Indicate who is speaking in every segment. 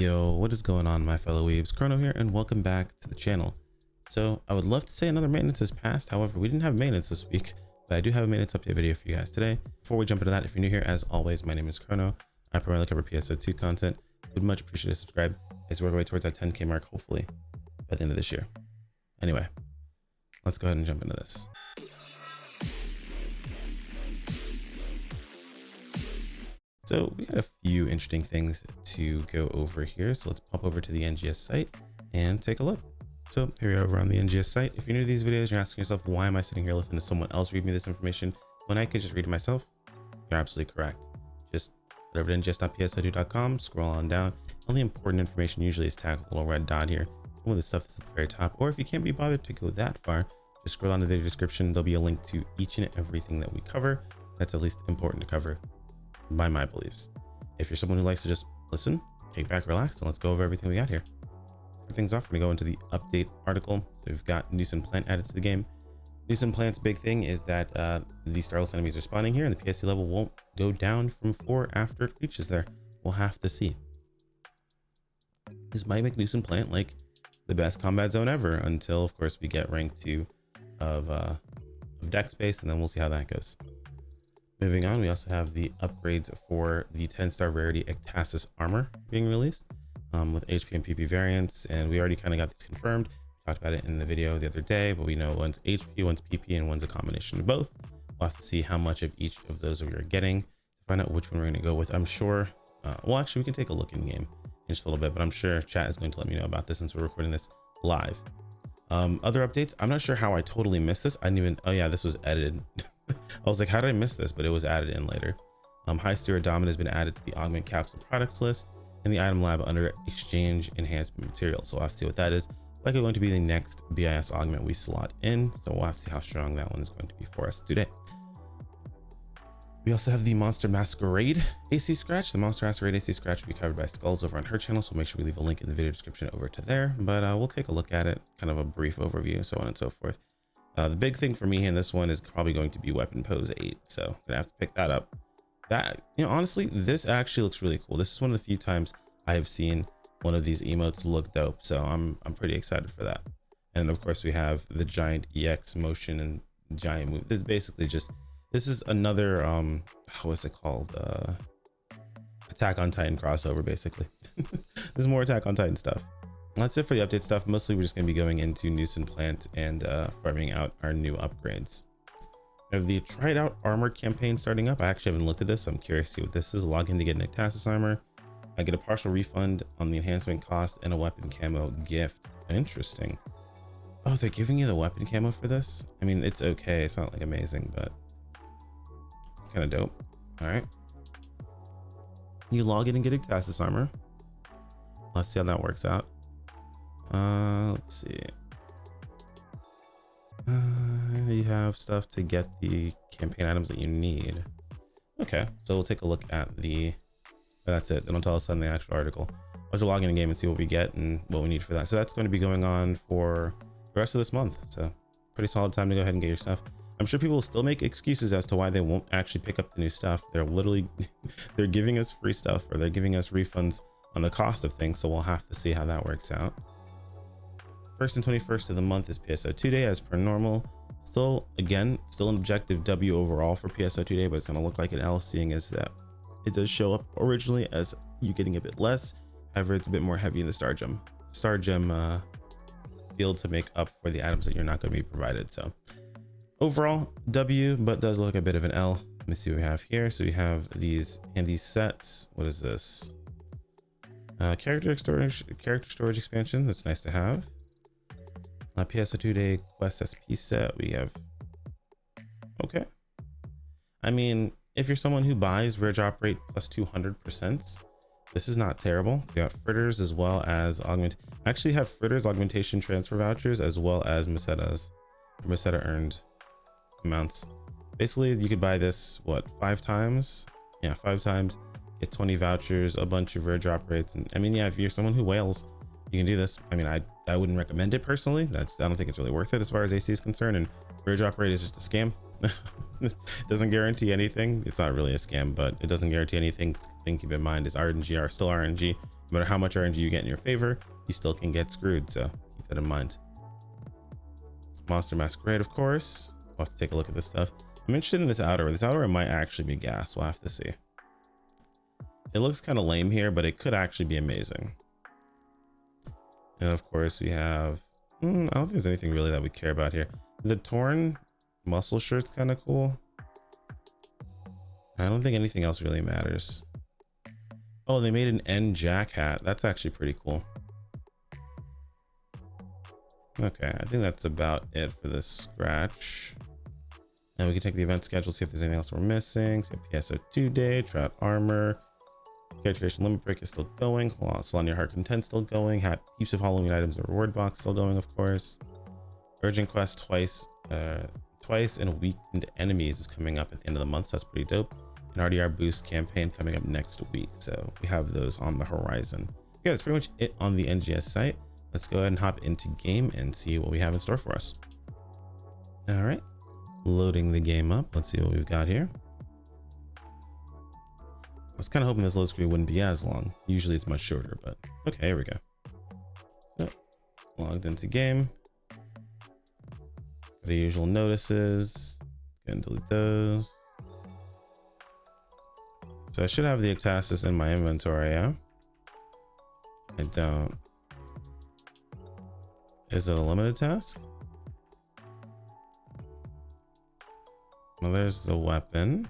Speaker 1: Yo, what is going on, my fellow weebs? Chrono here, and welcome back to the channel. So I would love to say another maintenance has passed. However, we didn't have maintenance this week, but I do have a maintenance update video for you guys today. Before we jump into that, if you're new here, as always, my name is Chrono. I primarily cover PSO2 content. Would much appreciate a subscribe as we work our way towards that 10K mark, hopefully by the end of this year. Anyway, let's go ahead and jump into this. So we got a few interesting things to go over here. So let's pop over to the NGS site and take a look. So here we are over on the NGS site. If you're new to these videos, you're asking yourself, why am I sitting here listening to someone else read me this information when I could just read it myself? You're absolutely correct. Just head over to ngS.pso2.com, scroll on down. All the important information usually is tagged with a little red dot here. Some of the stuff that's at the very top, or if you can't be bothered to go that far, just scroll down to the video description. There'll be a link to each and everything that we cover. That's at least important to cover by my beliefs. If you're someone who likes to just listen, kick back, relax, and let's go over everything we got here. Start things off, we're gonna go into the update article. So we've got Neusen plant added to the game. Neusen plant's big thing is that the starless enemies are spawning here, and the PSC level won't go down from 4 after it reaches there. We'll have to see. This might make Neusen plant like the best combat zone ever until, of course, we get rank 2 of deck space, and then we'll see how that goes. Moving on, we also have the upgrades for the 10-star rarity Ectasis armor being released with HP and PP variants, and we already kind of got these confirmed. We talked about it in the video the other day, but we know one's HP, one's PP, and one's a combination of both. We'll have to see how much of each of those we are getting to find out which one we're going to go with. I'm sure, well, actually, we can take a look in game in just a little bit, but I'm sure chat is going to let me know about this since we're recording this live. Other updates, I'm not sure how I totally missed this. I didn't even, oh yeah, this was edited. I was like, how did I miss this? But it was added in later. Highstira Domina has been added to the augment capsule products list in the item lab under exchange enhancement material. So we'll have to see what that is. Likely going to be the next BIS augment we slot in. So we'll have to see how strong that one is going to be for us today. We also have the Monster Masquerade AC Scratch. The Monster Masquerade AC Scratch will be covered by Skulls over on her channel, so make sure we leave a link in the video description over to there. But we'll take a look at it, kind of a brief overview, so on and so forth. The big thing for me in this one is probably going to be Weapon Pose 8, so I'm gonna have to pick that up. That, you know, honestly, this actually looks really cool. This is one of the few times I have seen one of these emotes look dope, so I'm pretty excited for that. And of course, we have the giant EX motion and giant move. This is basically just, this is another how is it called, Attack on Titan crossover, basically. There's more Attack on Titan stuff. That's it for the update stuff. Mostly we're just going to be going into Neusen plant and farming out our new upgrades. We have the tried out armor campaign starting up. I actually haven't looked at this, so I'm curious to see what this is. Log in to get an Ectasis armor. I get a partial refund on the enhancement cost and a weapon camo gift. Interesting. Oh, they're giving you the weapon camo for this? I mean, it's okay. It's not like amazing, but it's kind of dope. All right. You log in and get Ectasis armor. Let's see how that works out. Let's see. You have stuff to get the campaign items that you need. Okay, so we'll take a look at the, that's it. They don't tell us on the actual article. I'll just log in a game and see what we get and what we need for that. So that's going to be going on for the rest of this month. So pretty solid time to go ahead and get your stuff. I'm sure people will still make excuses as to why they won't actually pick up the new stuff. They're literally, they're giving us free stuff, or they're giving us refunds on the cost of things. So we'll have to see how that works out. 1st and 21st of the month is PSO2 day as per normal. Still an objective W overall for PSO2 day, but it's going to look like an L, seeing as that it does show up originally as you getting a bit less. However, it's a bit more heavy in the star gem field to make up for the items that you're not going to be provided. So overall W, but does look a bit of an L. Let me see what we have here. So we have these handy sets. What is this? Character storage expansion. That's nice to have. PSO2 day quest SP set we have. Okay, I mean, if you're someone who buys rare drop rate plus 200%, this is not terrible. We got fritters as well as augment. I actually have fritters, augmentation transfer vouchers, as well as Meseta earned amounts. Basically, you could buy this, what, 5 times? Yeah, 5 times, get 20 vouchers, a bunch of rare drop rates. And I mean, yeah, if you're someone who whales, you can do this. I mean, I wouldn't recommend it personally. I don't think it's really worth it as far as AC is concerned, and rare drop rate is just a scam. It doesn't guarantee anything. It's not really a scam, but it doesn't guarantee anything. Thing keep in mind is RNG are still RNG. No matter how much RNG you get in your favor, you still can get screwed. So keep that in mind. Monster Masquerade, of course. We'll have to take a look at this stuff. I'm interested in this outerwear. This outerwear might actually be gas. We'll have to see. It looks kind of lame here, but it could actually be amazing. And of course we have, I don't think there's anything really that we care about here. The torn muscle shirt's kind of cool. I don't think anything else really matters. Oh, they made an N Jack hat. That's actually pretty cool. Okay, I think that's about it for this scratch. And we can take the event schedule, see if there's anything else we're missing. So PSO2 day, Trout armor, character creation limit break is still going. Salon Your Heart Content still going. Heaps of Halloween items and reward box still going, of course. Urgent quest twice and weakened enemies is coming up at the end of the month, so that's pretty dope. An RDR boost campaign coming up next week, so we have those on the horizon. Yeah, that's pretty much it on the NGS site. Let's go ahead and hop into game and see what we have in store for us. All right, loading the game up. Let's see what we've got here. I was kind of hoping this load screen wouldn't be as long. Usually it's much shorter, but okay, here we go. So logged into game. The usual notices. Go and delete those. So I should have the Ectasis in my inventory, yeah? I don't. Is it a limited task? Well, there's the weapon.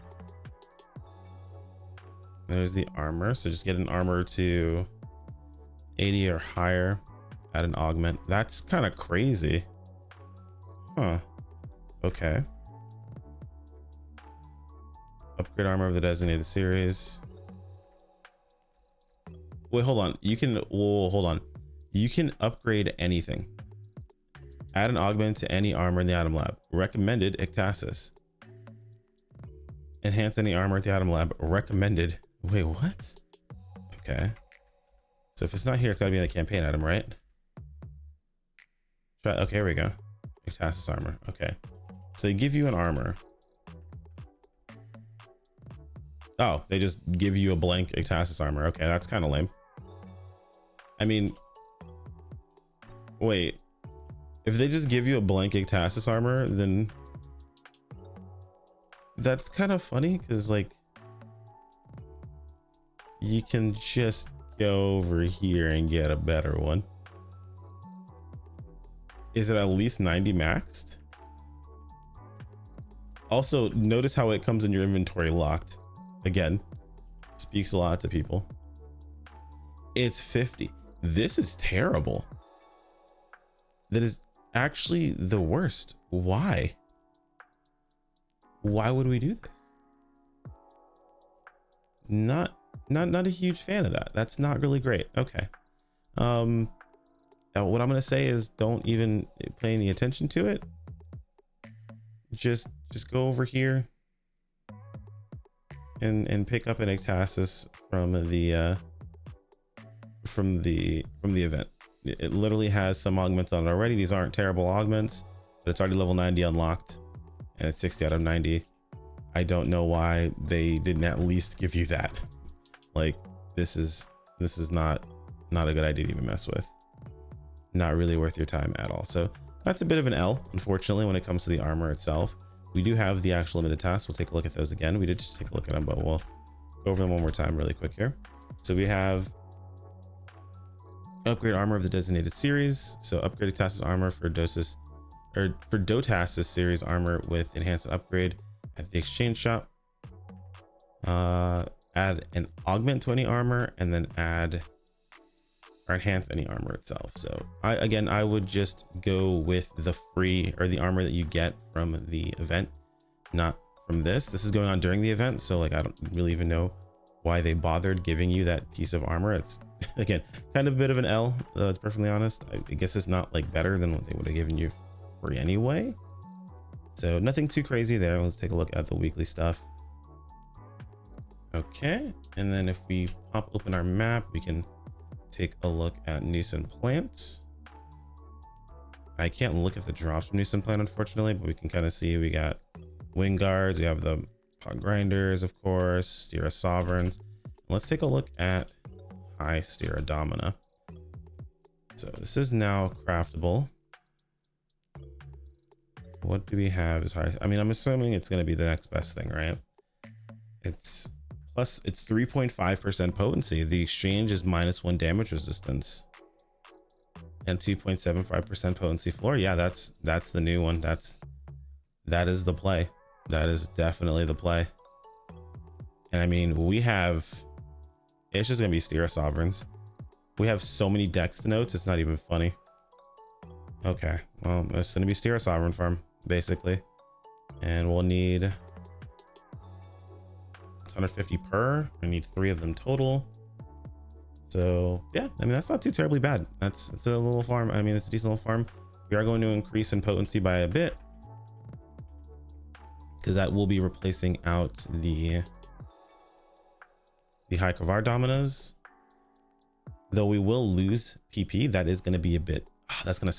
Speaker 1: There's the armor. So just get an armor to 80 or higher. Add an augment. That's kind of crazy. Huh. Okay. Upgrade armor of the designated series. Wait, hold on. You can, whoa, hold on. You can upgrade anything. Add an augment to any armor in the item lab. Recommended Ectasis. Enhance any armor at the item lab. Recommended. Wait, what? Okay. So if it's not here, it's gotta be in the campaign item, right? Try, okay, here we go. Ectasis armor. Okay. So they give you an armor. Oh, they just give you a blank Ectasis armor. Okay, that's kind of lame. I mean, wait. If they just give you a blank Ectasis armor, then that's kind of funny because, like, you can just go over here and get a better one. Is it at least 90 maxed? Also, notice how it comes in your inventory locked. Again, speaks a lot to people. It's 50. This is terrible. That is actually the worst. Why? Why would we do this? Not a huge fan of that. That's not really great. Okay. What I'm gonna say is don't even pay any attention to it. Just go over here and pick up an Ectasis from the event. It literally has some augments on it already. These aren't terrible augments, but it's already level 90 unlocked and it's 60 out of 90. I don't know why they didn't at least give you that. Like, this is not a good idea to even mess with. Not really worth your time at all. So that's a bit of an L, unfortunately, when it comes to the armor itself. We do have the actual limited tasks. We'll take a look at those again. We did just take a look at them, but we'll go over them one more time really quick here. So we have upgrade armor of the designated series. So upgrade Ectasis armor for Dotasis series armor with enhanced upgrade at the exchange shop. Add an augment to any armor and then add or enhance any armor itself. So I would just go with the free or the armor that you get from the event, not from this. This is going on during the event, so like I don't really even know why they bothered giving you that piece of armor. It's again kind of a bit of an L, to be perfectly honest. I guess it's not like better than what they would have given you free anyway. So nothing too crazy there. Let's take a look at the weekly stuff. Okay, and then if we pop open our map, we can take a look at Neusen plant. I can't look at the drops from Neusen plant, unfortunately, but we can kind of see we got wing guards, we have the pot grinders, of course, Highstira sovereigns. Let's take a look at Highstira Domina. So this is now craftable. What do we have as high? I mean, I'm assuming it's going to be the next best thing, right? It's 3.5% potency. The exchange is -1 damage resistance and 2.75% potency floor. Yeah, that's the new one. That is the play. That is definitely the play. And I mean, it's just gonna be Stira Sovereigns. We have so many dex notes, it's not even funny. Okay, well, it's gonna be Stira Sovereign farm, basically. And we'll need 150 per. I need 3 of them total. So yeah, I mean, that's not too terribly bad. It's a little farm. I mean, it's a decent little farm. We are going to increase in potency by a bit, because that will be replacing out the High Kavar Dominas. Though we will lose PP, that is going to be a bit,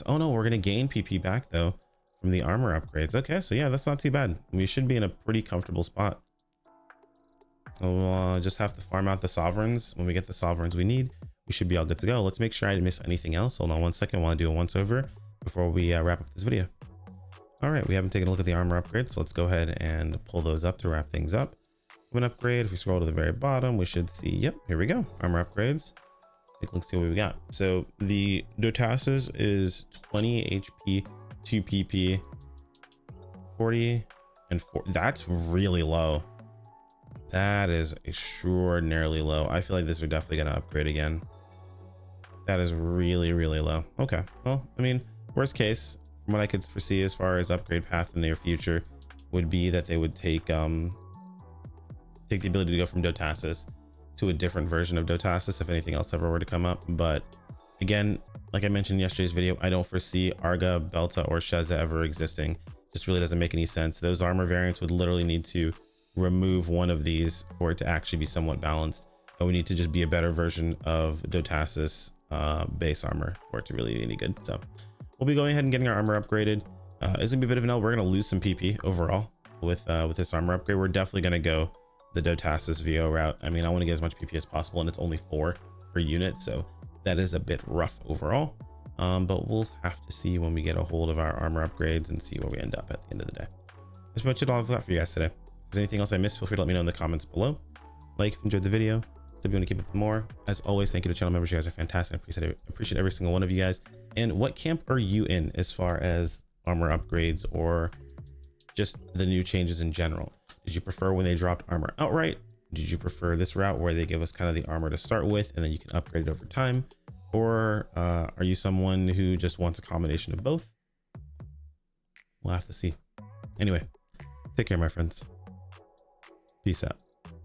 Speaker 1: oh no, we're going to gain PP back though from the armor upgrades. Okay, so yeah, that's not too bad. We should be in a pretty comfortable spot. We'll just have to farm out the sovereigns. When we get the sovereigns we need, we should be all good to go. Let's make sure I didn't miss anything else. Hold on one second while I do a once over before we wrap up this video. All right, we haven't taken a look at the armor upgrades, so let's go ahead and pull those up to wrap things up. An upgrade, if we scroll to the very bottom, we should see, yep, here we go, armor upgrades. Take a look, see what we got. So the Dotasis is 20 HP, 2 PP, 40 and 4. That's really low. That is extraordinarily low. I feel like this are definitely going to upgrade again. That is really, really low. Okay, well, I mean, worst case, from what I could foresee as far as upgrade path in the near future, would be that they would take the ability to go from Dotasis to a different version of Dotasis if anything else ever were to come up. But again, like I mentioned in yesterday's video, I don't foresee Arga, Belta, or Sheza ever existing. Just really doesn't make any sense. Those armor variants would literally need to remove one of these for it to actually be somewhat balanced, and we need to just be a better version of Dotasis base armor for it to really be any good. So we'll be going ahead and getting our armor upgraded. It's gonna be a bit of an L. We're gonna lose some PP overall with this armor upgrade. We're definitely gonna go the Dotasis VO route. I mean, I want to get as much PP as possible, and it's only 4 per unit, so that is a bit rough overall. But we'll have to see when we get a hold of our armor upgrades and see where we end up at the end of the day. That's pretty much all I've got for you guys today. If there's anything else I missed, feel free to let me know in the comments below. Like if you enjoyed the video. So if you want to keep up with more, as always, thank you to channel members. You guys are fantastic. I appreciate every single one of you guys. And what camp are you in as far as armor upgrades or just the new changes in general? Did you prefer when they dropped armor outright? Did you prefer this route where they give us kind of the armor to start with and then you can upgrade it over time? Or are you someone who just wants a combination of both? We'll have to see. Anyway, take care, my friends. Peace out.